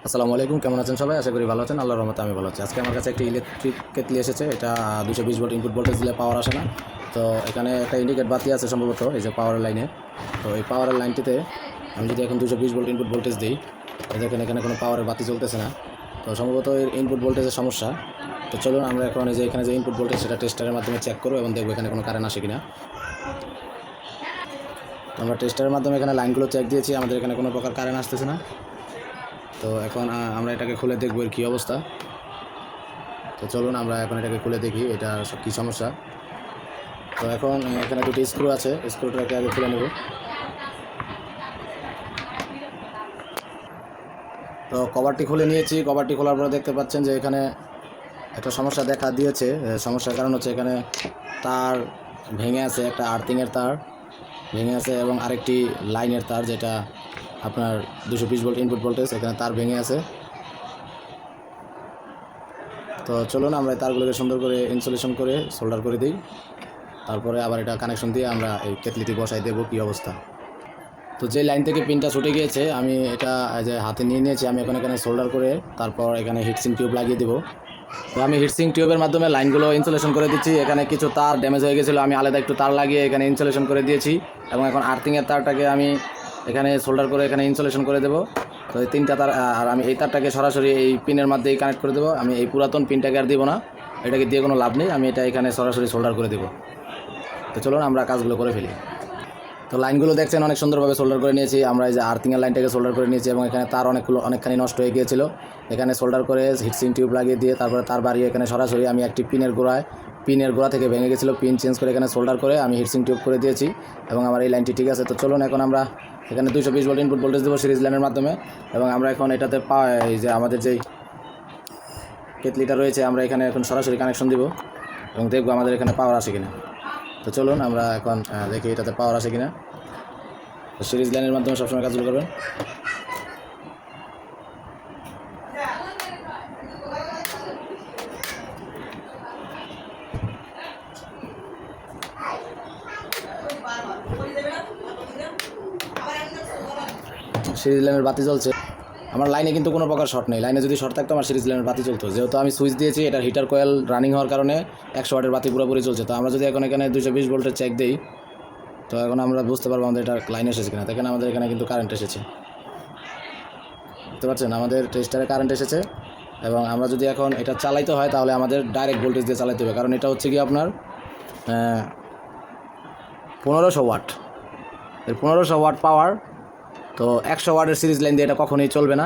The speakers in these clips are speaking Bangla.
আসসালামু আলাইকুম, কেমন আছেন সবাই? আশা করি ভালো আছেন। আল্লাহর রহমতে আমি ভালো আছি। আজকে আমার কাছে একটা ইলেকট্রিক কেটলি এসেছে। এটা 220 ভোল্ট ইনপুট ভোল্টেজ দিলে পাওয়ার আসে না। তো এখানে একটা ইন্ডিকেট বাতি আছে সম্ভবত, এই যে পাওয়ারের লাইনে। তো এই পাওয়ারের লাইনটিতে আমি যদি এখন 220 ভোল্ট ইনপুট ভোল্টেজ দিই, দেখেন এখানে কোনো পাওয়ারের বাতি চলতেছে না। তো সম্ভবত এর ইনপুট ভোল্টেজের সমস্যা। তো চলুন আমরা এখন এই যে এখানে যে ইনপুট ভোল্টেজ সেটা টেস্টারের মাধ্যমে চেক করবো এবং দেখবো এখানে কোনো কারেন্ট আসে কিনা। তো আমরা টেস্টারের মাধ্যমে এখানে লাইনগুলো চেক দিয়েছি, আমাদের এখানে কোনো প্রকার কারেন্ট আসতেছে না। তো এখন আমরা এটাকে খুলে দেখবো এর কী অবস্থা। তো চলুন আমরা এখন এটাকে খুলে দেখি এটা কী সমস্যা। তো এখন এখানে দুটি স্ক্রু আছে, স্ক্রুটাকে আগে খুলে নেব। তো কভারটি খুলে নিয়েছি। কভারটি খোলার পরে দেখতে পাচ্ছেন যে এখানে একটা সমস্যা দেখা দিয়েছে। সমস্যার কারণ হচ্ছে এখানে তার ভেঙে আছে, একটা আর্থিংয়ের তার ভেঙে আছে এবং আরেকটি লাইনের তার, যেটা আপনার 220 ভোল্ট ইনপুট ভোল্টেজ, এখানে তার ভেঙে আছে। তো চলুন আমরা তারগুলোকে সুন্দর করে ইনসুলেশন করে সোল্ডার করে দিই। তারপরে আবার এটা কানেকশন দিয়ে আমরা এই কেটলিটি বসাই দেবো কী অবস্থা। তো যে লাইন থেকে পিনটা ছুটে গিয়েছে আমি এটা যে হাতে নিয়ে নিয়েছি, আমি এখন এখানে সোল্ডার করে তারপর এখানে হিটসিং টিউব লাগিয়ে দেবো। তো আমি হিটসিং টিউবের মাধ্যমে লাইনগুলো ইনসুলেশন করে দিচ্ছি। এখানে কিছু তার ড্যামেজ হয়ে গেছিলো, আমি আলাদা একটু তার লাগিয়ে এখানে ইনসুলেশন করে দিয়েছি এবং এখন আর্থিংয়ের তারটাকে আমি এখানে সোল্ডার করে এখানে ইনসুলেশন করে দেবো। তো এই তিনটা তার, আর আমি এই তারটাকে সরাসরি এই পিনের মাধ্যমেই কানেক্ট করে দেবো। আমি এই পুরাতন পিনটাকে আর দিব না, এটাকে দিয়ে কোনো লাভ নেই, আমি এটা এখানে সরাসরি সোল্ডার করে দেবো। তো চলুন আমরা কাজগুলো করে ফেলি। তো লাইনগুলো দেখছেন অনেক সুন্দরভাবে সোল্ডার করে নিয়েছি আমরা। এই যে আর্থিংয়ের লাইনটাকে সোল্ডার করে নিয়েছি এবং এখানে তার অনেকখানি নষ্ট হয়ে গিয়েছিল। এখানে সোল্ডার করে হিটসিং টিউব লাগিয়ে দিয়ে তারপরে তার বাড়িয়ে এখানে সরাসরি আমি একটি পিনের গোড়া থেকে ভেঙে গেছিলো, পিন চেঞ্জ করে এখানে সোল্ডার করে আমি হিটসিং টিউব করে দিয়েছি এবং আমার এই লাইনটি ঠিক আছে। তো চলুন এখন আমরা এখানে 220 ভোল্ট ইনপুট ভোল্টেজ দেবো সিরিজ লাইনের মাধ্যমে এবং আমরা এখন এটাতে এই যে আমাদের যেই কেটলিটা রয়েছে আমরা এখানে এখন সরাসরি কানেকশন দিব এবং দেখবো আমাদের এখানে পাওয়ার আসে কিনা। তো চলুন আমরা এখন দেখি এটাতে পাওয়ার আসে কিনা। সিরিজ লাইনের মাধ্যমে সবসময় কাজগুলো করবেন। সিরিজ লাইনের বাতি জ্বলছে, আমার লাইনে কিন্তু কোনো প্রকার শর্ট নেই। লাইনে যদি শর্ট থাকতো আমার সিরিজ লাইনের বাতি চলতো, যেহেতু আমি সুইচ দিয়েছি এটার হিটার কয়েল রানিং হওয়ার কারণে 100 ওয়াটের বাতি পুরোপুরি চলছে। তো আমরা যদি এখন এখানে 220 ভোল্টের চেক দিই, তো এখন আমরা বুঝতে পারবো আমাদের এটা লাইন এসেছে কিনা। দেখেন আমাদের এখানে কিন্তু কারেন্ট এসেছে, বুঝতে পারছেন আমাদের টেস্টারে কারেন্ট এসেছে। এবং আমরা যদি এখন এটা চালাইতে হয় তাহলে আমাদের ডাইরেক্ট ভোল্টেজ দিয়ে চালাইতে হবে, কারণ এটা হচ্ছে কি আপনার 1500 ওয়াট, এর 1500 ওয়াট পাওয়ার। তো 100 ওয়াটের সিরিজ লাইন দিয়ে এটা কখনোই চলবে না।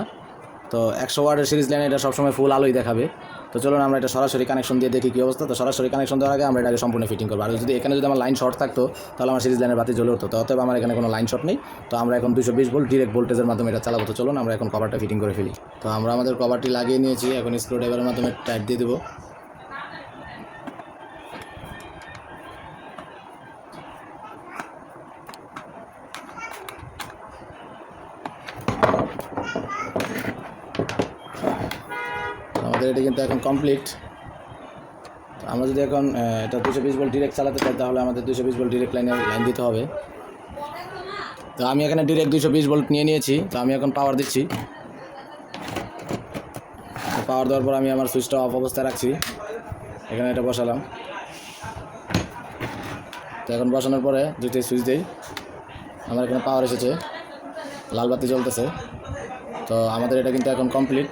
তো 100 ওয়াটের সিরিজ লাইনে এটা সবসময় ফুল আলোই দেখাবে। তো চলুন আমরা এটা সরাসরি কানেকশন দিয়ে দেখি কী অবস্থা। তো সরাসরি কানেকশন দেওয়ার আগে আমরা এটাকে সম্পূর্ণ ফিটিং করবো। আর যদি এখানে যদি আমার লাইন শর্ট থাকতো তাহলে আমার সিরিজ লাইনের বাতি জ্বলে উঠতো। তো অতএব আমার এখানে কোনো লাইন শর্ট নেই। তো আমরা এখন 220 ভোল্ট ডিরেক্ট ভোল্টেজের মাধ্যমে এটা চালাবো। তো চলুন আমরা এখন কভারটা ফিটিং করে ফেলি। তো আমরা আমাদের কভারটি লাগিয়ে নিয়েছি, এখন স্ক্রু ড্রাইভারের মাধ্যমে টাইট দিয়ে দেবো। আমাদের এটা কিন্তু এখন কমপ্লিট। আমরা যদি এখন এটা 220 ভোল্ট ডিরেক্ট চালাতে চাই তাহলে আমাদের 220 ভোল্ট ডিরেক্ট লাইন দিতে হবে। তো আমি এখানে ডিরেক্ট 220 ভোল্ট নিয়ে নিয়েছি। তো আমি এখন পাওয়ার দিচ্ছি। পাওয়ার দেওয়ার পর আমি আমার সুইচটা অফ অবস্থায় রাখছি, এখানে এটা বসালাম। তো এখন বসানোর পরে যদি সুইচ দিই আমার এখানে পাওয়ার এসেছে, লাল বাতি জ্বলতেছে। তো আমাদের এটা কিন্তু এখন কমপ্লিট।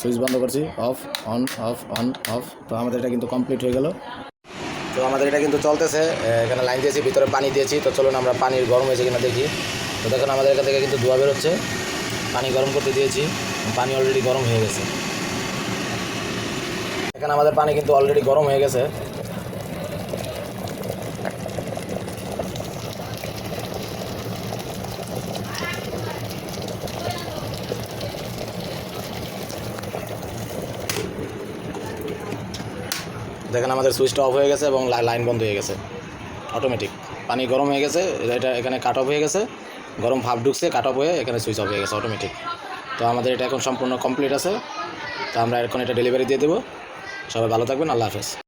সুইচ বন্ধ করছি, of on of on of. তো আমাদের এটা কিন্তু কমপ্লিট হয়ে গেল। তো আমাদের এটা কিন্তু চলতেছে, এখানে লাইন দিয়েছি, ভিতরে পানি দিয়েছি। তো চলুন আমরা পানির গরম হয়েছে কিনা দেখি। তো দেখুন আমাদের এখান থেকে কিন্তু ধোঁয়া বেরোচ্ছে, পানি গরম করতে দিয়েছি, পানি অলরেডি গরম হয়ে গেছে। এখানে আমাদের পানি কিন্তু অলরেডি গরম হয়ে গেছে। দেখেন আমাদের সুইচটা অফ হয়ে গেছে এবং লাইন বন্ধ হয়ে গেছে অটোমেটিক। পানি গরম হয়ে গেছে, এটা এখানে কাট অফ হয়ে গেছে, গরম ভাপ ঢুকছে, কাট অফ হয়ে এখানে সুইচ অফ হয়ে গেছে অটোমেটিক। তো আমাদের এটা এখন সম্পূর্ণ কমপ্লিট আছে। তো আমরা এখন এটা ডেলিভারি দিয়ে দেবো। সবাই ভালো থাকবেন, আল্লাহ হাফেজ।